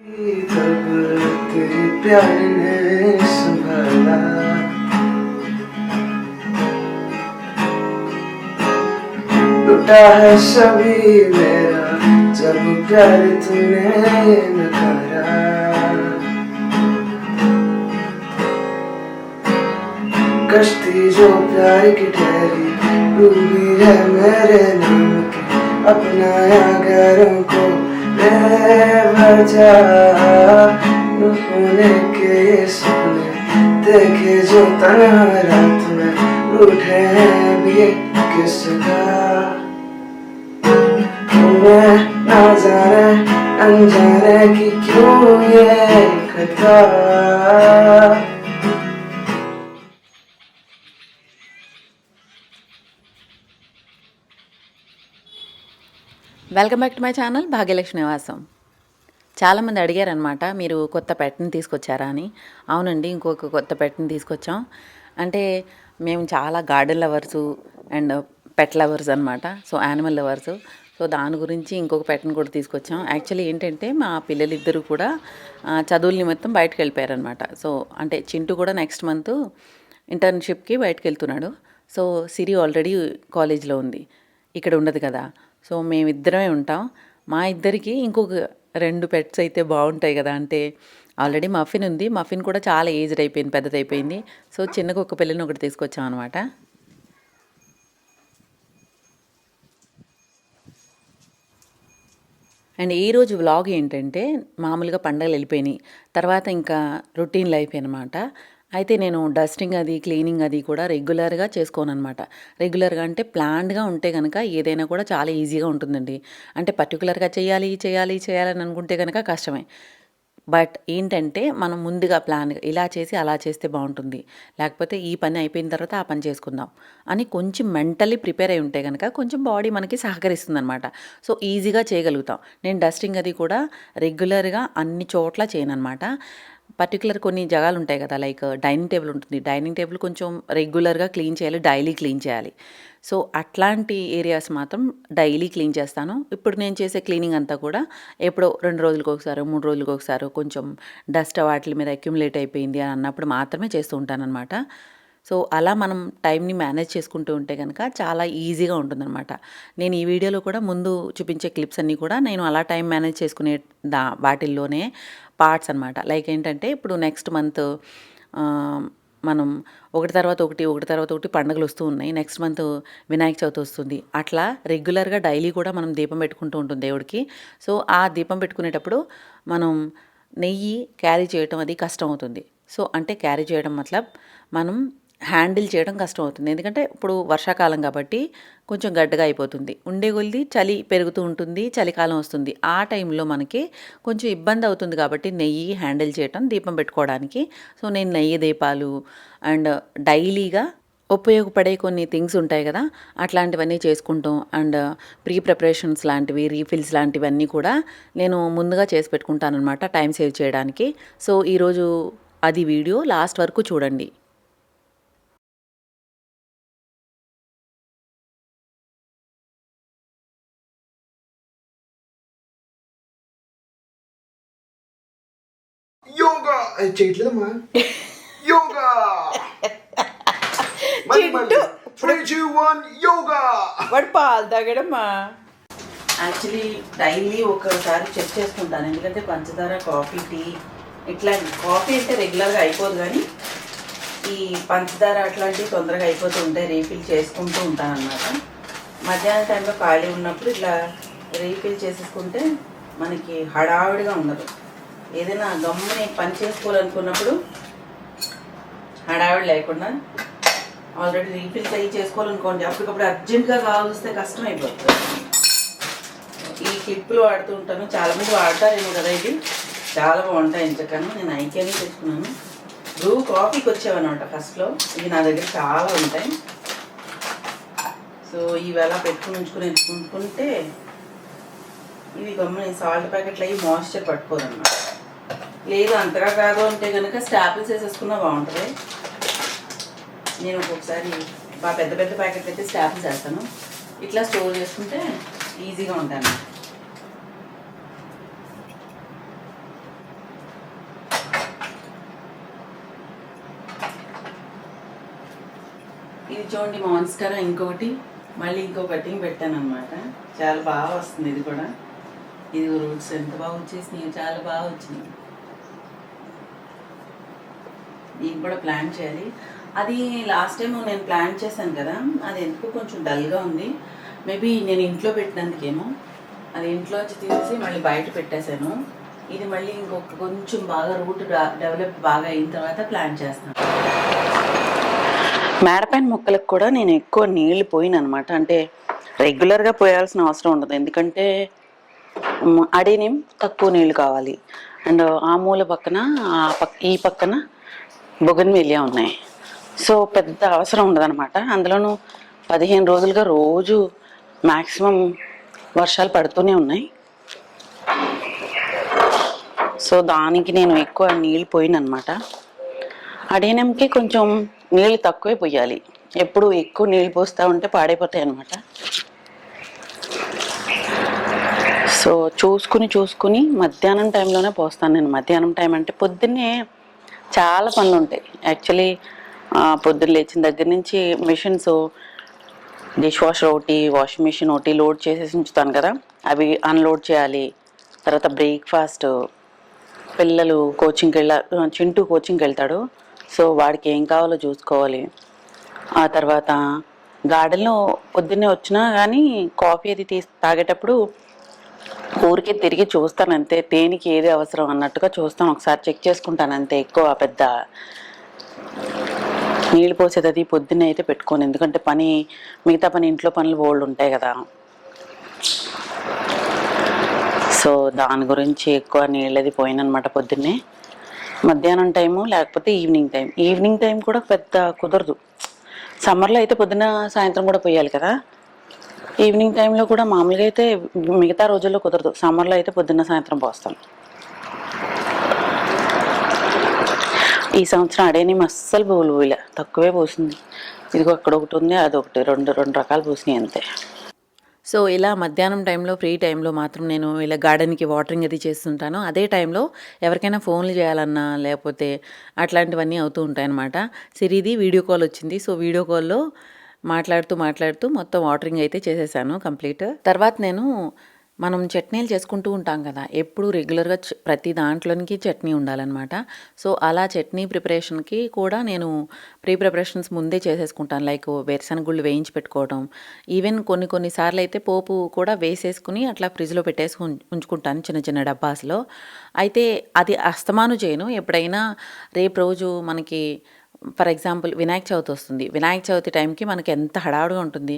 तेरी प्यार ने संभाला, लुटा है सभी मेरा जब प्यार तूने नकारा। कश्ती जो प्यार की ठहरी डूबी है मेरे नाम की, अपनाया गैरों को बेवजह, होने के ये सपने देखे जो तन्हा रात में, रूठे हैं अब ये किसका। मैं ना जाने अनजाने की क्यों ये खता। Welcome back to my channel Bhagyalakshmi నివాసం. చాలామంది అడిగారనమాట, మీరు కొత్త పెట్ని తీసుకొచ్చారా అని. అవునండి, ఇంకొక కొత్త పెట్ని తీసుకొచ్చాం. అంటే మేము చాలా garden lovers and pet lovers అనమాట. So animal lovers. సో దాని గురించి ఇంకొక పెట్ని కూడా తీసుకొచ్చాం. యాక్చువల్లీ ఏంటంటే మా పిల్లలిద్దరూ కూడా చదువుల నిమిత్తం బయటకు వెళ్ళిపోయారనమాట. సో అంటే చింటూ కూడా నెక్స్ట్ మంత్ ఇంటర్న్షిప్కి బయటకు వెళ్తున్నాడు. సో సిరి ఆల్రెడీ కాలేజ్లో ఉంది, ఇక్కడ ఉండదు కదా. సో మేమిద్దరమే ఉంటాం. మా ఇద్దరికి ఇంకొక 2 పెట్స్ అయితే బాగుంటాయి కదా. అంటే ఆల్రెడీ మఫిన్ ఉంది, మఫిన్ కూడా చాలా ఏజ్డ్ అయిపోయింది, పెద్దదైపోయింది. సో చిన్నగా ఒక పిల్లని ఒకటి తీసుకొచ్చాం అనమాట. అండ్ ఈరోజు వ్లాగ్ ఏంటంటే, మామూలుగా పండగలు వెళ్ళిపోయినాయి, తర్వాత ఇంకా రొటీన్ లైఫ్ అనమాట. అయితే నేను డస్టింగ్ అది క్లీనింగ్ అది కూడా రెగ్యులర్గా చేసుకోను అనమాట. రెగ్యులర్గా అంటే ప్లాన్డ్గా ఉంటే కనుక ఏదైనా కూడా చాలా ఈజీగా ఉంటుందండి. అంటే పర్టికులర్గా చేయాలని అనుకుంటే కనుక కష్టమే. బట్ ఏంటంటే మనం ముందుగా ప్లాన్గా ఇలా చేసి అలా చేస్తే బాగుంటుంది, లేకపోతే ఈ పని అయిపోయిన తర్వాత ఆ పని చేసుకుందాం అని కొంచెం మెంటల్లీ ప్రిపేర్ అయి ఉంటే కనుక కొంచెం బాడీ మనకి సహకరిస్తుంది అనమాట. సో ఈజీగా చేయగలుగుతాం. నేను డస్టింగ్ అది కూడా రెగ్యులర్గా అన్ని చోట్ల చేయను అనమాట. పర్టికులర్ కొన్ని జగాలు ఉంటాయి కదా, లైక్ డైనింగ్ టేబుల్ ఉంటుంది. డైనింగ్ టేబుల్ కొంచెం రెగ్యులర్గా క్లీన్ చేయాలి, డైలీ క్లీన్ చేయాలి. సో అట్లాంటి ఏరియాస్ మాత్రం డైలీ క్లీన్ చేస్తాను. ఇప్పుడు నేను చేసే క్లీనింగ్ అంతా కూడా ఎప్పుడో 2 రోజులకు ఒకసారి 3 రోజులకు ఒకసారి కొంచెం డస్ట్ వాటి మీద అక్యుములేట్ అయిపోయింది అని అన్నప్పుడు మాత్రమే చేస్తూ ఉంటానన్నమాట. సో అలా మనం టైంని మేనేజ్ చేసుకుంటూ ఉంటే కనుక చాలా ఈజీగా ఉంటుందన్నమాట. నేను ఈ వీడియోలో కూడా ముందు చూపించే క్లిప్స్ అన్నీ కూడా నేను అలా టైం మేనేజ్ చేసుకునే వాటిల్లోనే పార్ట్స్ అనమాట. లైక్ ఏంటంటే, ఇప్పుడు నెక్స్ట్ మంత్ మనం ఒకటి తర్వాత ఒకటి పండుగలు వస్తూ ఉన్నాయి. నెక్స్ట్ మంత్ వినాయక చవితి వస్తుంది. అట్లా రెగ్యులర్గా డైలీ కూడా మనం దీపం పెట్టుకుంటూ ఉంటుంది దేవుడికి. సో ఆ దీపం పెట్టుకునేటప్పుడు మనం నెయ్యి క్యారీ చేయటం అది కష్టం అవుతుంది. సో అంటే క్యారీ చేయడం మతలబ్ మనం హ్యాండిల్ చేయడం కష్టం అవుతుంది. ఎందుకంటే ఇప్పుడు వర్షాకాలం కాబట్టి కొంచెం గడ్డగా అయిపోతుంది. ఉండే కొలిది చలి పెరుగుతూ ఉంటుంది, చలికాలం వస్తుంది. ఆ టైంలో మనకి కొంచెం ఇబ్బంది అవుతుంది కాబట్టి నెయ్యి హ్యాండిల్ చేయటం దీపం పెట్టుకోవడానికి. సో నేను నెయ్యి దీపాలు అండ్ డైలీగా ఉపయోగపడే కొన్ని థింగ్స్ ఉంటాయి కదా, అట్లాంటివన్నీ చేసుకుంటాం. అండ్ ప్రీ ప్రిపరేషన్స్ లాంటివి, రీఫిల్స్ లాంటివన్నీ కూడా నేను ముందుగా చేసి పెట్టుకుంటాను అనమాట, టైం సేవ్ చేయడానికి. సో ఈరోజు అది వీడియో లాస్ట్ వరకు చూడండి. యోగా చేయట్లేదమ్మా. యోగా యోగా వాడు పాలు తాగడమ్మా. యాక్చువల్లీ డైలీ ఒకసారి చెక్ చేసుకుంటాను, ఎందుకంటే పంచదార, కాఫీ, టీ ఇట్లా. కాఫీ అంటే రెగ్యులర్గా అయిపోదు, కానీ ఈ పంచదార అట్లాంటివి తొందరగా అయిపోతూ ఉంటాయి, రీఫిల్ చేసుకుంటూ ఉంటాను అన్నమాట. మధ్యాహ్నం టైంలో ఖాళీ ఉన్నప్పుడు ఇట్లా రీఫిల్ చేసేసుకుంటే మనకి హడావిడిగా ఉండదు. ఏదైనా గమ్ముని పని చేసుకోవాలనుకున్నప్పుడు హడావిడి లేకుండా ఆల్రెడీ రీఫిల్స్ అయ్యి చేసుకోవాలనుకోండి, అప్పటికప్పుడు అర్జెంట్గా కావాల్స్తే కష్టం అయిపోతుంది. ఈ క్లిప్పులు వాడుతూ ఉంటాను, చాలామంది వాడతారేమో కదా. ఇది చాలా బాగుంటాయి. ఇంతకన్నా నేను ఐకేనే తెచ్చుకున్నాను. బ్రూ కాఫీకి వచ్చావన్నమాట ఫస్ట్లో. ఇవి నా దగ్గర చాలా ఉంటాయి. సో ఇవి అలా ఉంచుకుంటే ఇవి గమ్ముని సాల్ట్ ప్యాకెట్లు అయ్యి మాయిశ్చర్ పట్టుకోదన్నమాట. లేదు అంతగా కాదు అంటే కనుక స్టాపిల్స్ వేసేసుకున్నా బాగుంటుంది. నేను ఒక్కొక్కసారి బాగా పెద్ద పెద్ద ప్యాకెట్లు అయితే స్టాపిల్స్ వేస్తాను. ఇట్లా స్టోర్ చేసుకుంటే ఈజీగా ఉంటాను. ఇది చూడండి మాన్స్కరా ఇంకొకటి, మళ్ళీ ఇంకో కటింగ్ పెట్టాను అనమాట. చాలా బాగా వస్తుంది ఇది కూడా. ఇది రూట్స్ ఎంత బాగా వచ్చేసినాయి, చాలా బాగా వచ్చినాయి. దీన్ని కూడా ప్లాన్ చేయాలి. అది లాస్ట్ టైం నేను ప్లాన్ చేశాను కదా, అది ఎందుకు కొంచెం డల్గా ఉంది. మేబీ నేను ఇంట్లో పెట్టినందుకేమో. అది ఇంట్లోంచి తీసి మళ్ళీ బయట పెట్టేశాను. ఇది మళ్ళీ ఇంకొక కొంచెం బాగా రూట్ డెవలప్ బాగా అయిన తర్వాత ప్లాన్ చేస్తాను. మేడపైన మొక్కలకు కూడా నేను ఎక్కువ నీళ్లు పోయిననమాట. అంటే రెగ్యులర్గా పోయాల్సిన అవసరం ఉండదు, ఎందుకంటే అడేనేం తక్కువ నీళ్ళు కావాలి. అండ్ ఆ మూల పక్కన ఈ పక్కన బొగన్వేలియా ఉన్నాయి. సో పెద్ద అవసరం ఉండదన్నమాట. అందులోనూ 15 రోజులుగా రోజు మ్యాక్సిమం వర్షాలు పడుతూనే ఉన్నాయి. సో దానికి నేను ఎక్కువ నీళ్ళు పోయిననమాట. అడేనంకి కొంచెం నీళ్ళు తక్కువే పోయాలి. ఎప్పుడు ఎక్కువ నీళ్ళు పోస్తూ ఉంటే పాడైపోతాయి అన్నమాట. సో చూసుకుని మధ్యాహ్నం టైంలోనే పోస్తాను నేను. మధ్యాహ్నం టైం అంటే పొద్దున్నే చాలా పనులు ఉంటాయి యాక్చువల్లీ. పొద్దున్న లేచిన దగ్గర నుంచి మిషన్స్, డిష్ వాషర్ ఒకటి, వాషింగ్ మిషన్ ఒకటి లోడ్ చేసేసి ఉంచుతాను కదా, అవి అన్లోడ్ చేయాలి. తర్వాత బ్రేక్ఫాస్ట్, పిల్లలు కోచింగ్కి చింటూ కోచింగ్కి వెళ్తాడు, సో వాడికి ఏం కావాలో చూసుకోవాలి. ఆ తర్వాత గార్డెన్లో పొద్దున్నే వచ్చినా కానీ కాఫీ అది తాగేటప్పుడు ఊరికే తిరిగి చూస్తాను అంతే, దేనికి ఏది అవసరం అన్నట్టుగా చూస్తాను, ఒకసారి చెక్ చేసుకుంటాను అంతే. ఎక్కువ పెద్ద నీళ్ళు పోసేది అది పొద్దున్నే అయితే పెట్టుకోను, ఎందుకంటే మిగతా పని ఇంట్లో పనులు బోల్డ్ ఉంటాయి కదా. సో దాని గురించి ఎక్కువ నీళ్ళది పోయిననమాట పొద్దున్నే. మధ్యాహ్నం టైము లేకపోతే ఈవినింగ్ టైం కూడా పెద్ద కుదరదు. సమ్మర్లో అయితే పొద్దున సాయంత్రం కూడా పోయాలి కదా. ఈవినింగ్ టైంలో కూడా మామూలుగా అయితే మిగతా రోజుల్లో కుదరదు, సమ్మర్లో అయితే పొద్దున్న సాయంత్రం పోస్తాను. ఈ సంవత్సరం అడేనేమి అస్సలు పూల తక్కువే పూసింది. ఇదిగో అక్కడ ఒకటి ఉంది, అదొకటి, రెండు రకాలు పూసినాయి అంతే. సో ఇలా మధ్యాహ్నం టైంలో ఫ్రీ టైంలో మాత్రం నేను ఇలా గార్డెన్కి వాటరింగ్ అది చేస్తుంటాను. అదే టైంలో ఎవరికైనా ఫోన్లు చేయాలన్నా లేకపోతే అట్లాంటివన్నీ అవుతూ ఉంటాయన్నమాట. సిరిది వీడియో కాల్ వచ్చింది. సో వీడియో కాల్లో మాట్లాడుతూ మొత్తం వాటరింగ్ అయితే చేసేసాను కంప్లీట్. తర్వాత మనం చట్నీలు చేసుకుంటూ ఉంటాం కదా, ఎప్పుడు రెగ్యులర్గా ప్రతి దాంట్లోనికి చట్నీ ఉండాలన్నమాట. సో అలా చట్నీ ప్రిపరేషన్కి కూడా నేను ప్రిపరేషన్స్ ముందే చేసేసుకుంటాను. లైక్ వేరుశనగుళ్ళు వేయించి పెట్టుకోవడం, ఈవెన్ కొన్నిసార్లు అయితే పోపు కూడా వేసేసుకుని అట్లా ఫ్రిడ్జ్లో పెట్టేసి ఉంచుకుంటాను చిన్న డబ్బాస్లో. అయితే అది అస్తమాను చేయను. ఎప్పుడైనా రేపు రోజు మనకి ఫర్ ఎగ్జాంపుల్ వినాయక చవితి వస్తుంది. వినాయక చవితి టైంకి మనకి ఎంత హడావుడిగా ఉంటుంది.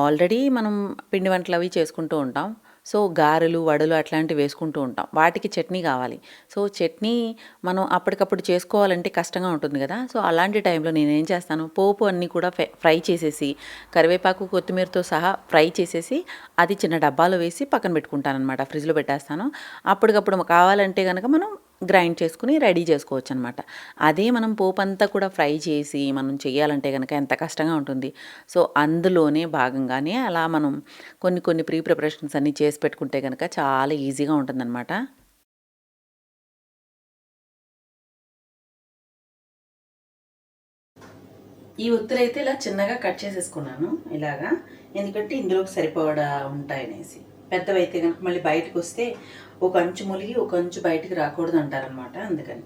ఆల్రెడీ మనం పిండి వంటలు అవి చేసుకుంటూ ఉంటాం. సో గారెలు, వడలు అట్లాంటివి వేసుకుంటూ ఉంటాం. వాటికి చట్నీ కావాలి. సో చట్నీ మనం అప్పటికప్పుడు చేసుకోవాలంటే కష్టంగా ఉంటుంది కదా. సో అలాంటి టైంలో నేనేం చేస్తాను, పోపు అన్నీ కూడా ఫ్రై చేసేసి, కరివేపాకు కొత్తిమీరతో సహా ఫ్రై చేసేసి అది చిన్న డబ్బాలో వేసి పక్కన పెట్టుకుంటాను అనమాట. ఫ్రిడ్జ్లో పెట్టేస్తాను. అప్పటికప్పుడు కావాలంటే కనుక మనం గ్రైండ్ చేసుకుని రెడీ చేసుకోవచ్చు అనమాట. అదే మనం పోపు అంతా కూడా ఫ్రై చేసి మనం చేయాలంటే కనుక ఎంత కష్టంగా ఉంటుంది. సో అందులోనే భాగంగానే అలా మనం కొన్ని ప్రిపరేషన్స్ అన్నీ చేసి పెట్టుకుంటే కనుక చాలా ఈజీగా ఉంటుందన్నమాట. ఈ ఒత్తులైతే ఇలా చిన్నగా కట్ చేసేసుకున్నాను ఇలాగా, ఎందుకంటే ఇందులోకి సరిపడా ఉంటాయనేసి. పెద్దవైతే కనుక మళ్ళీ బయటకు వస్తే ఒక అంచు ములిగి ఒక అంచు బయటకు రాకూడదు అంటారనమాట, అందుకని.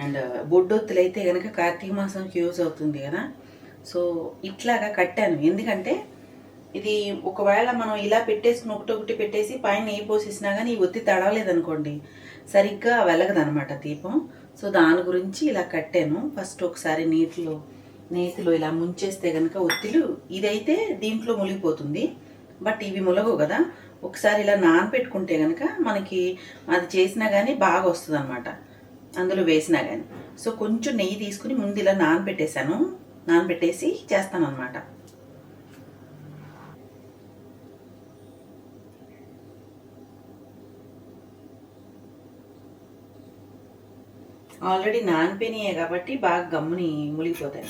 అండ్ బొడ్డొత్తులు అయితే కనుక కార్తీక మాసంకి యూజ్ అవుతుంది కదా. సో ఇట్లాగా కట్టాను, ఎందుకంటే ఇది ఒకవేళ మనం ఇలా పెట్టేసుకుని ఒకటి పెట్టేసి పైన నెయ్యి పోసేసినా కానీ ఈ ఒత్తి తడవలేదనుకోండి సరిగ్గా వెలగదనమాట దీపం. సో దాని గురించి ఇలా కట్టాను. ఫస్ట్ ఒకసారి నేతిలో ఇలా ముంచేస్తే కనుక ఒత్తిలు, ఇదైతే దీంట్లో మునిగిపోతుంది, బట్ ఇవి ములగవు కదా. ఒకసారి ఇలా నానబెట్టుకుంటే కనుక మనకి అది చేసినా కానీ బాగా వస్తుంది అనమాట, అందులో వేసినా కానీ. సో కొంచెం నెయ్యి తీసుకుని ముందు ఇలా నానబెట్టేసి చేస్తాను అనమాట. ఆల్రెడీ నానిపోయినాయే కాబట్టి బాగా గమ్ముని మునిగిపోతాయి.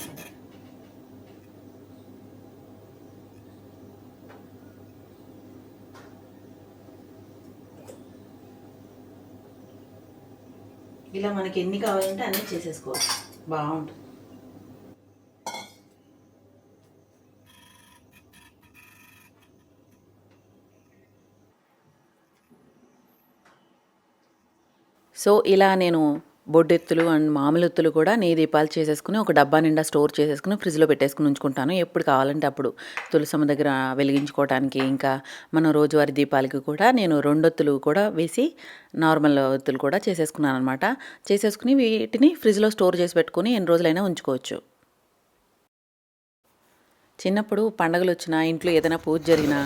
ఇలా మనకి ఎన్ని కావాలంటే అన్నీ చేసేసుకోవచ్చు, బాగుంటుంది. సో, ఇలా నేను బొడ్డెత్తులు అండ్ మామూలు ఒత్తులు కూడా నెయ్యి దీపాలు చేసేసుకుని ఒక డబ్బా నిండా స్టోర్ చేసేసుకుని ఫ్రిడ్జ్‌లో పెట్టేసుకొని ఉంచుకుంటాను. ఎప్పుడు కావాలంటే అప్పుడు తులసమ్మ దగ్గర వెలిగించుకోవటానికి, ఇంకా మనం రోజువారీ దీపాలకి కూడా నేను 2 ఒత్తులు కూడా వేసి నార్మల్ ఒత్తులు కూడా చేసేసుకున్నాననమాట. చేసేసుకుని వీటిని ఫ్రిడ్జ్‌లో స్టోర్ చేసి పెట్టుకొని ఎన్ని రోజులైనా ఉంచుకోవచ్చు. చిన్నప్పుడు పండగలొచ్చినా, ఇంట్లో ఏదైనా పూజ జరిగినా,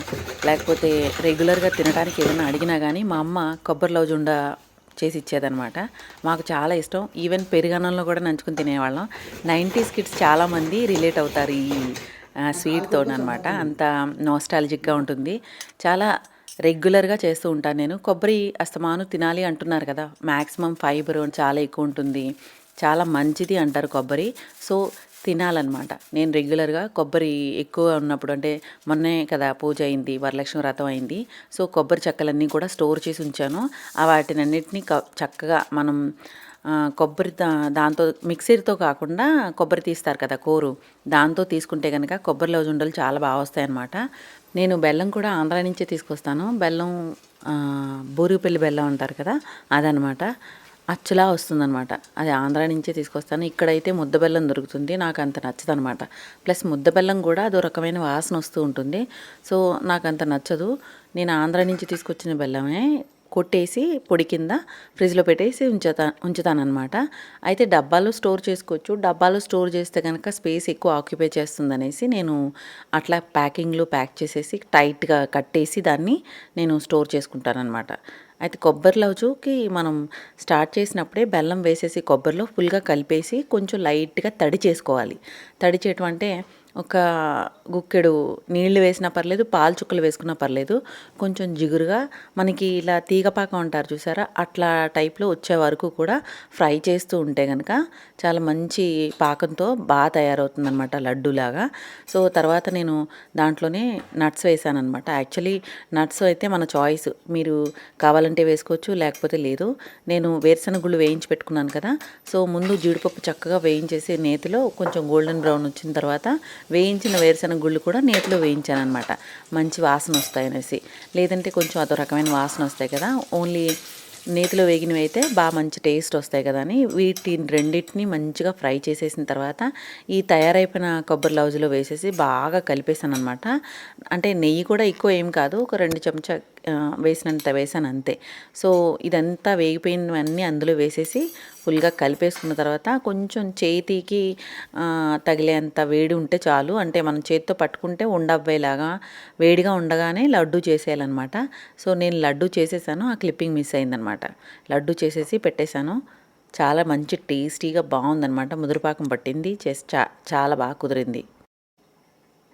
లేకపోతే రెగ్యులర్‌గా తినడానికి ఏదైనా అడిగినా గానీ, మా అమ్మ కొబ్బరి లవుజుండ చేసి ఇచ్చేదనమాట. మాకు చాలా ఇష్టం. ఈవెన్ పెరుగన్నంలో కూడా నంచుకొని తినేవాళ్ళం. 90s కిడ్స్ చాలామంది రిలేట్ అవుతారు ఈ స్వీట్‌తోననమాట. అంత నోస్టాల్జిక్‌గా ఉంటుంది. చాలా రెగ్యులర్‌గా చేస్తూ ఉంటాను నేను. కొబ్బరి అస్తమాను తినాలి అంటున్నారు కదా! మాక్సిమం ఫైబర్ చాలా ఎక్కువ ఉంటుంది. చాలా మంచిది అంటారు కొబ్బరి. సో, తినాలనమాట. నేను రెగ్యులర్‌గా కొబ్బరి ఎక్కువ ఉన్నప్పుడు, అంటే మొన్నే కదా పూజ అయింది, వరలక్ష్మి వ్రతం అయింది. సో, కొబ్బరి చెక్కలన్నీ కూడా స్టోర్ చేసి ఉంచాను. వాటినన్నిటిని చక్కగా మనం కొబ్బరి దాంతో మిక్సీతో కాకుండా కొబ్బరి తీస్తారు కదా కోరు, దాంతో తీసుకుంటే గనక కొబ్బరి లవుజుండలు చాలా బాగా వస్తాయన్నమాట. నేను బెల్లం కూడా ఆంధ్రా నుంచే తీసుకొస్తాను. బెల్లం బూరుగుపల్లి బెల్లం అంటారు కదా, అదనమాట. అచ్చులా వస్తుందనమాట. అది ఆంధ్రా నుంచే తీసుకొస్తాను. ఇక్కడైతే ముద్ద బెల్లం దొరుకుతుంది. నాకు అంత నచ్చదనమాట. ప్లస్ ముద్ద బెల్లం కూడా అదో రకమైన వాసన వస్తూ ఉంటుంది. సో, నాకంత నచ్చదు. నేను ఆంధ్రా నుంచి తీసుకొచ్చిన బెల్లమే కొట్టేసి పొడి కింద ఫ్రిడ్జ్‌లో పెట్టేసి ఉంచుతాననమాట. అయితే డబ్బాలో స్టోర్ చేసుకోవచ్చు. డబ్బాలో స్టోర్ చేస్తే గనక స్పేస్ ఎక్కువ ఆక్యుపై చేస్తుందనేసి నేను అట్లా ప్యాకింగ్‌లో ప్యాక్ చేసేసి టైట్‌గా కట్టేసి దాన్ని నేను స్టోర్ చేసుకుంటాననమాట. అయితే కొబ్బరి లవుజుకి మనం స్టార్ట్ చేసినప్పుడే బెల్లం వేసేసి కొబ్బరిలో ఫుల్‌గా కలిపేసి కొంచెం లైట్‌గా తడి చేసుకోవాలి. తడి చేయటం అంటే ఒక గుక్కెడు నీళ్లు వేసినా పర్లేదు, పాలు చుక్కలు వేసుకున్నా పర్లేదు. కొంచెం జిగురుగా మనకి ఇలా తీగపాకం అంటారు చూసారా? అట్లా టైప్‌లో వచ్చే వరకు కూడా ఫ్రై చేస్తూ ఉంటే గనక చాలా మంచి పాకంతో తయారవుతుందనమాట లడ్డూలాగా. సో, తర్వాత నేను దాంట్లోనే నట్స్ వేశాననమాట. యాక్చువల్లీ నట్స్ అయితే మన చాయిస్. మీరు కావాలంటే వేసుకోవచ్చు, లేకపోతే లేదు. నేను వేరుశెనగ గుళ్ళు వేయించి పెట్టుకున్నాను కదా! సో, ముందు జీడిపప్పు చక్కగా వేయించేసి నేతిలో కొంచెం గోల్డెన్ బ్రౌన్ వచ్చిన తర్వాత వేయించిన వేరుశెనగ గుళ్ళు కూడా నేతిలో వేయించాననమాట. మంచి వాసన వస్తాయనేసి. లేదంటే కొంచెం అదో రకమైన వాసన వస్తాయి కదా! ఓన్లీ నేతిలో వేగినవి అయితే మంచి టేస్ట్ వస్తాయి కదా అని వీటిని రెండింటిని మంచిగా ఫ్రై చేసేసిన తర్వాత ఈ తయారైపోయిన కొబ్బరి లవుజులో వేసేసి బాగా కలిపేసాననమాట. అంటే నెయ్యి కూడా ఎక్కువ ఏం కాదు, ఒక 2 చెంచా వేసినంత వేసాను అంతే. సో, ఇదంతా వేగిపోయినవన్నీ అందులో వేసేసి ఫుల్గా కలిపేసుకున్న తర్వాత కొంచెం చేతికి తగిలేంత వేడి ఉంటే చాలు. అంటే మనం చేతితో పట్టుకుంటే ఉండవ్వేలాగా వేడిగా ఉండగానే లడ్డు చేసేయాలన్నమాట. సో, నేను లడ్డు చేసేసాను. ఆ క్లిప్పింగ్ మిస్ అయిందనమాట. లడ్డు చేసేసి పెట్టేశాను. చాలా మంచి టేస్టీగా బాగుందనమాట. ముదురుపాకం పట్టింది. చేసి చాలా బాగా కుదిరింది.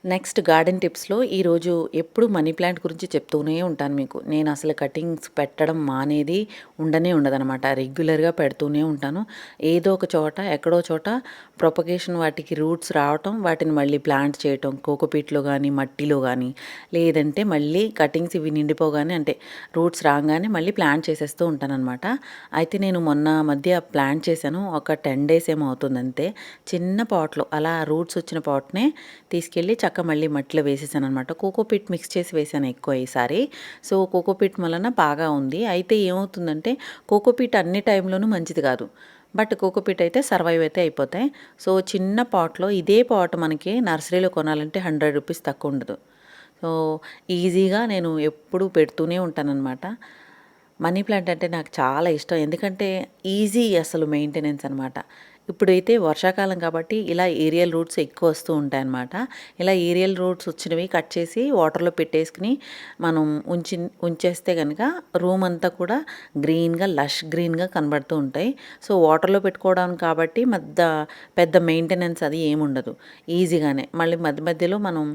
నెక్స్ట్ గార్డెన్ టిప్స్‌లో ఈరోజు ఎప్పుడు మనీ ప్లాంట్ గురించి చెప్తూనే ఉంటాను మీకు. నేను అసలు కటింగ్స్ పెట్టడం మానేది ఉండనే ఉండదనమాట. రెగ్యులర్‌గా పెడుతూనే ఉంటాను. ఏదో ఒక చోట, ఎక్కడో చోట ప్రొపగేషన్ వాటికి రూట్స్ రావటం, వాటిని మళ్ళీ ప్లాంట్ చేయటం కోకోపీట్‌లో గానీ, మట్టిలో గానీ, లేదంటే మళ్ళీ కటింగ్స్ ఇవి నిండిపోగానే, అంటే రూట్స్ రాంగానే మళ్ళీ ప్లాంట్ చేసేస్తూ ఉంటాననమాట. అయితే నేను మొన్న మధ్య ప్లాంట్ చేశాను. ఒక 10 డేస్ ఏమో అవుతుంది అంతే. చిన్న పాట్‌లో అలా రూట్స్ వచ్చిన పాట్‌నే తీసుకెళ్ళి మళ్ళీ మట్టిలో వేసేసాననమాట. కోకోపీట్ మిక్స్ చేసి వేసాను ఎక్కువ ఈసారి. సో, కోకోపీట్ వలన బాగా ఉంది. అయితే ఏమవుతుందంటే కోకోపీట్ అన్ని టైంలోనూ మంచిది కాదు. బట్ కోకోపీట్ అయితే సర్వైవ్ అయితే అయిపోతాయి. సో, చిన్న పాట్‌లో ఇదే పాట్ మనకి నర్సరీలో కొనాలంటే 100 రూపీస్ తక్కువ ఉండదు. సో, ఈజీగా నేను ఎప్పుడూ పెడుతూనే ఉంటాననమాట. మనీ ప్లాంట్ అంటే నాకు చాలా ఇష్టం. ఎందుకంటే ఈజీ అసలు మెయింటెనెన్స్ అనమాట. ఇప్పుడైతే వర్షాకాలం కాబట్టి ఇలా ఏరియల్ రూట్స్ ఎక్కువ వస్తూ ఉంటాయన్నమాట. ఇలా ఏరియల్ రూట్స్ వచ్చినవి కట్ చేసి వాటర్‌లో పెట్టేసుకొని మనం ఉంచేస్తే గనక రూమ్ అంతా కూడా గ్రీన్‌గా, లష్ గ్రీన్‌గా కనబడుతూ ఉంటాయి. సో, వాటర్‌లో పెట్టుకోవడం కాబట్టి పెద్ద మెయింటెనెన్స్ అది ఏముండదు. ఈజీగానే మళ్ళీ మధ్య మధ్యలో మనం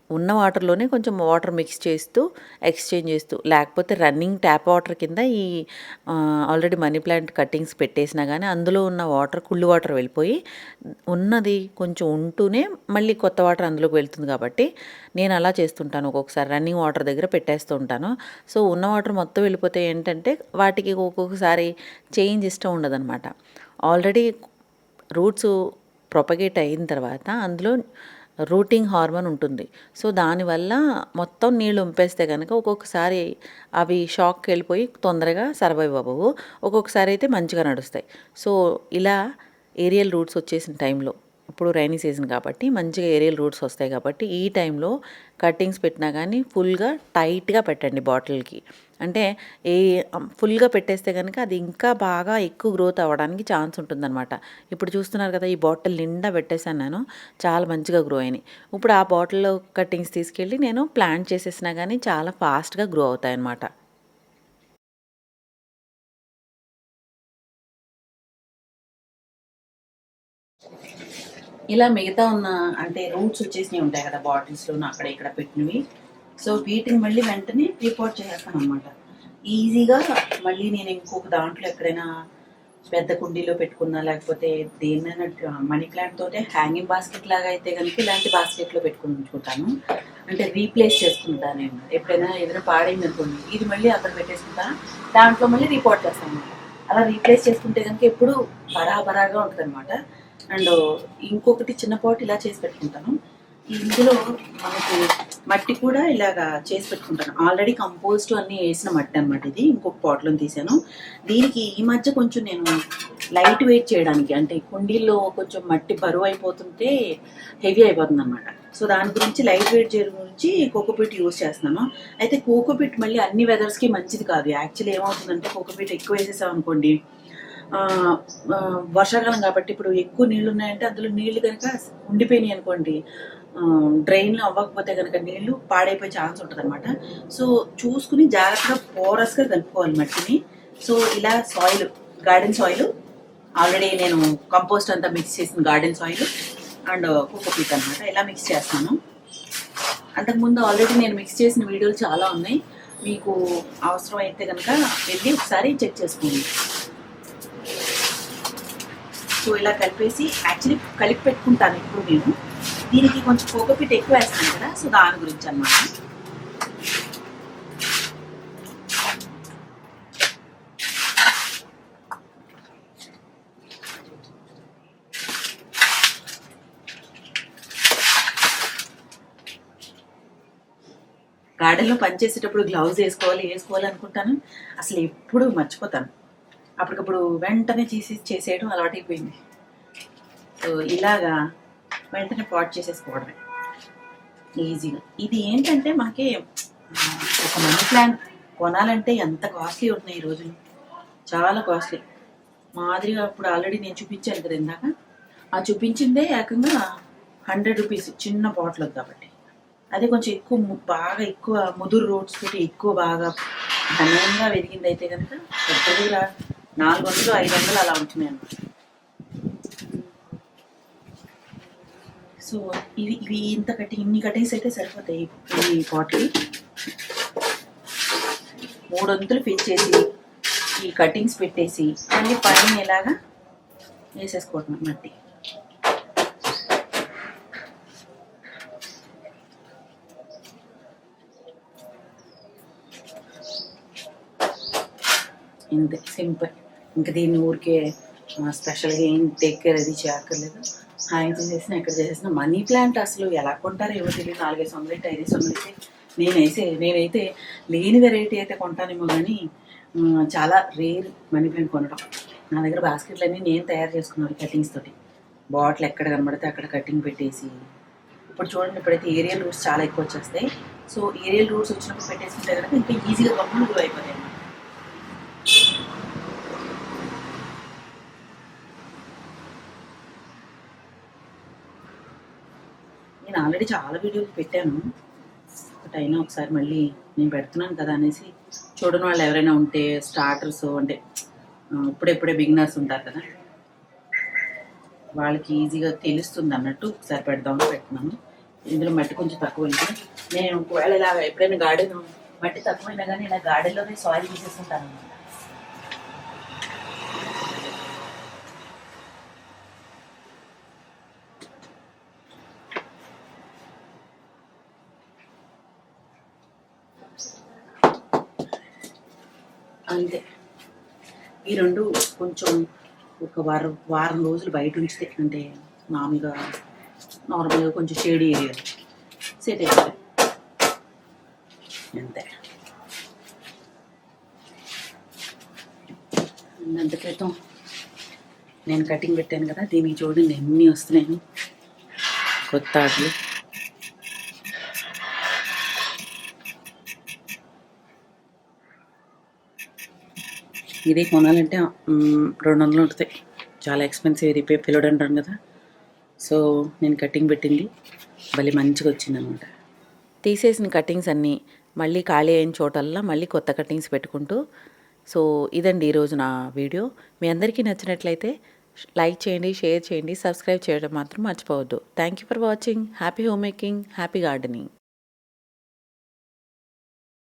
ఉన్న వాటర్‌లోనే కొంచెం వాటర్ మిక్స్ చేస్తూ, ఎక్స్‌చేంజ్ చేస్తూ, లేకపోతే రన్నింగ్ ట్యాప్ వాటర్ కింద ఈ ఆల్రెడీ మనీ ప్లాంట్ కట్టింగ్స్ పెట్టేసినా గానీ అందులో ఉన్న వాటర్ కుళ్ళి వాటర్ వెళ్ళిపోయి ఉన్నది కొంచెం ఉంటూనే మళ్ళీ కొత్త వాటర్ అందులోకి వెళ్తుంది కాబట్టి నేను అలా చేస్తుంటాను. ఒక్కొక్కసారి రన్నింగ్ వాటర్ దగ్గర పెట్టేస్తూ ఉంటాను. సో, ఉన్న వాటర్ మొత్తం వెళ్ళిపోతే ఏంటంటే వాటికి ఒక్కొక్కసారి చేంజ్ ఇష్టం ఉండదనమాట. ఆల్రెడీ రూట్స్ ప్రొపగేట్ అయిన తర్వాత అందులో రూటింగ్ హార్మోన్ ఉంటుంది. సో దానివల్ల మొత్తం నీళ్ళు ఉంపేస్తే కనుక ఒక్కొక్కసారి అవి షాక్కి వెళ్ళిపోయి తొందరగా సర్వైవ్ అవ్వవు. ఒక్కొక్కసారి అయితే మంచిగా నడుస్తాయి. సో ఇలా ఏరియల్ రూట్స్ వచ్చేసిన టైంలో, ఇప్పుడు రైనీ సీజన్ కాబట్టి మంచిగా ఏరియల్ రూట్స్ వస్తాయి కాబట్టి ఈ టైంలో కట్టింగ్స్ పెట్టినా కానీ ఫుల్గా టైట్గా పెట్టండి బాటిల్కి. అంటే ఫుల్గా పెట్టేస్తే కనుక అది ఇంకా బాగా ఎక్కువ గ్రోత్ అవ్వడానికి ఛాన్స్ ఉంటుందన్నమాట. ఇప్పుడు చూస్తున్నారు కదా, ఈ బాటిల్ నిండా పెట్టేశాను నేను, చాలా మంచిగా గ్రో అయినాయి. ఇప్పుడు ఆ బాటిల్లో కట్టింగ్స్ తీసుకెళ్ళి నేను ప్లాంట్ చేసేసినా కానీ చాలా ఫాస్ట్గా గ్రో అవుతాయి అన్నమాట. ఇలా మిగతా ఉన్న అంటే రూట్స్ వచ్చేసినవి ఉంటాయి కదా బాటిల్స్లో అక్కడ ఇక్కడ పెట్టినవి, సో వీటిని మళ్ళీ వెంటనే రిపోర్ట్ చేస్తాను అనమాట. ఈజీగా మళ్ళీ నేను ఇంకొక దాంట్లో ఎక్కడైనా పెద్ద కుండీలో పెట్టుకున్నా, లేకపోతే దేన్నైనా మనీ ప్లాంట్ తోటే హ్యాంగింగ్ బాస్కెట్ లాగా అయితే కనుక ఇలాంటి బాస్కెట్లో పెట్టుకుని ఉంచుకుంటాను. అంటే రీప్లేస్ చేసుకుంటాను నేను. ఎప్పుడైనా ఏదైనా పాడైంది అనుకోండి, ఇది మళ్ళీ అక్కడ పెట్టేసుకుంటాను, దాంట్లో మళ్ళీ రిపోర్ట్ చేస్తాను. అలా రీప్లేస్ చేసుకుంటే కనుక ఎప్పుడు బరాబరాగా ఉంటుంది అనమాట. అండ్ ఇంకొకటి చిన్న పాట్ ఇలా చేసి పెట్టుకుంటాను. ఇందులో మనకి మట్టి కూడా ఇలాగా చేసి పెట్టుకుంటాను. ఆల్రెడీ కంపోస్ట్ అన్నీ వేసిన మట్టి అనమాట ఇది. ఇంకొక పాట్లో తీసాను. దీనికి ఈ మధ్య కొంచెం నేను లైట్ వెయిట్ చేయడానికి, అంటే కుండీల్లో కొంచెం మట్టి బరువు అయిపోతుంటే హెవీ అయిపోతుంది అనమాట. సో దాని గురించి లైట్ వెయిట్ చేయడం గురించి కోకోపీట్ యూజ్ చేస్తున్నాను. అయితే కోకోపీట్ మళ్ళీ అన్ని వెదర్స్కి మంచిది కాదు. యాక్చువల్లీ ఏమవుతుందంటే కోకోపీట్ ఎక్కువ వేసేసాం అనుకోండి, వర్షాకాలం కాబట్టి ఇప్పుడు ఎక్కువ నీళ్ళు ఉన్నాయంటే అందులో నీళ్లు కనుక ఉండిపోయినాయి అనుకోండి, డ్రైన్లో అవ్వకపోతే కనుక నీళ్లు పాడైపోయే ఛాన్స్ ఉంటుంది అనమాట. సో చూసుకుని జాగ్రత్తగా పోరస్గా కలుపుకోవాలి మట్టిని. సో ఇలా సాయిల్, గార్డెన్ సాయిల్, ఆల్రెడీ నేను కంపోస్ట్ అంతా మిక్స్ చేసిన గార్డెన్ సాయిల్ అండ్ కోకోపీట్ అనమాట, ఇలా మిక్స్ చేస్తాను. అంతకుముందు ఆల్రెడీ నేను మిక్స్ చేసిన వీడియోలు చాలా ఉన్నాయి, మీకు అవసరం అయితే కనుక వెళ్ళి ఒకసారి చెక్ చేసుకోండి. సో ఇలా కలిపేసి యాక్చువల్లీ కలిపి పెట్టుకుంటాను ఇప్పుడు నేను. దీనికి కొంచెం కోకోపీట్ ఎక్కువ వేస్తాను కదా, సో దాని గురించి అన్నమాట. గార్డెన్లో పనిచేసేటప్పుడు గ్లౌజ్ వేసుకోవాలి అనుకుంటాను, అసలు ఎప్పుడు మర్చిపోతాను. అప్పటికప్పుడు వెంటనే చేసేయడం అలవాటైపోయింది. సో ఇలాగా వెంటనే పాట్ చేసేసుకోవడమే ఈజీగా. ఇది ఏంటంటే మనకి ఒక మనీ ప్లాంట్ కొనాలంటే ఎంత కాస్ట్లీ ఉంటున్నాయి ఈ రోజులు, చాలా కాస్ట్లీ. మాదిరిగా ఇప్పుడు ఆల్రెడీ నేను చూపించాను కదా ఇందాక, ఆ చూపించిందే ఏకంగా 100 రూపీస్ చిన్న బాటిల్ కాబట్టి. అదే కొంచెం ఎక్కువ బాగా ఎక్కువ ముదురు రోడ్స్ తోటి ఎక్కువ బాగా ఘనంగా వెదిగింది అయితే కనుక పెద్దగా 400, 500 అలా ఉంటున్నాయి అన్నమాట. సో ఇవి ఇన్ని కటింగ్స్ అయితే సరిపోతాయి. ఈ బాటిల్ 3 వంతులు ఫిల్ చేసి ఈ కటింగ్స్ పెట్టేసి మళ్ళీ పైన ఇలాగా వేసేసుకోవటం మట్టి. ఇంతే, సింపుల్. ఇంకా దీన్ని ఊరికే స్పెషల్గా ఏం టేక్ కేర్ అది చేయక్కర్లేదు. హాయిగా చేసేసిన ఎక్కడ చేసేసిన. మనీ ప్లాంట్ అసలు ఎలా కొంటారో ఏమో తెలియదు. 400, 500, 500 అయితే నేనైతే లేని వెరైటీ అయితే కొంటానేమో, కానీ చాలా రేర్ మనీ ప్లాంట్ కొనడం. నా దగ్గర బాస్కెట్లు అన్నీ నేను తయారు చేసుకున్నాను కటింగ్స్ తోటి. బాటిల్ ఎక్కడ కనబడితే అక్కడ కటింగ్ పెట్టేసి, ఇప్పుడు చూడండి ఇప్పుడైతే ఏరియల్ రూట్స్ చాలా ఎక్కువ వచ్చేస్తాయి. సో ఏరియల్ రూట్స్ వచ్చినప్పుడు పెట్టేసుకుంటే కనుక ఇంకా ఈజీగా గమ్ములు గ్రో అయిపోతాయి. నేను ఆల్రెడీ చాలా వీడియోలు పెట్టాను, బట్ అయినా ఒకసారి మళ్ళీ నేను పెడుతున్నాను కదా అనేసి, చూడని వాళ్ళు ఎవరైనా ఉంటే స్టార్టర్స్, అంటే ఇప్పుడెప్పుడే బిగినర్స్ ఉంటారు కదా, వాళ్ళకి ఈజీగా తెలుస్తుంది అన్నట్టు ఒకసారి పెడదామని పెడుతున్నాను. ఇందులో మట్టి కొంచెం తక్కువ ఉంది. నేను ఒకవేళ ఇలా ఎప్పుడైనా గార్డెన్ మట్టి తక్కువైనా కానీ ఇలా గార్డెన్లోనే సాయిల్ తీసేస్తుంటాను అన్నమాట. అంతే. ఈ రెండు కొంచెం ఒక వారం రోజులు బయట ఉంచితే, అంటే మామూలుగా నార్మల్గా కొంచెం షేడీ ఏరియా సెట్ అయిపోయింది అంతే. గంట క్రితం నేను కటింగ్ పెట్టాను కదా, దీనికి చూడండి ఎన్ని వస్తున్నాయి కొత్త ఆటలు. ఇది కొనాలంటే 200 ఉంటుంది, చాలా ఎక్స్పెన్సివ్. ఇది పిల్లడు అంటాను కదా, సో నేను కటింగ్ పెట్టింది భలే మంచిగా వచ్చిందనమాట. తీసేసిన కటింగ్స్ అన్నీ మళ్ళీ ఖాళీ అయిన చోటల్లా మళ్ళీ కొత్త కటింగ్స్ పెట్టుకుంటూ. సో ఇదండి ఈరోజు నా వీడియో. మీ అందరికీ నచ్చినట్లయితే లైక్ చేయండి, షేర్ చేయండి, సబ్స్క్రైబ్ చేయడం మాత్రం మర్చిపోవద్దు. Thank you for watching. Happy home making, happy gardening.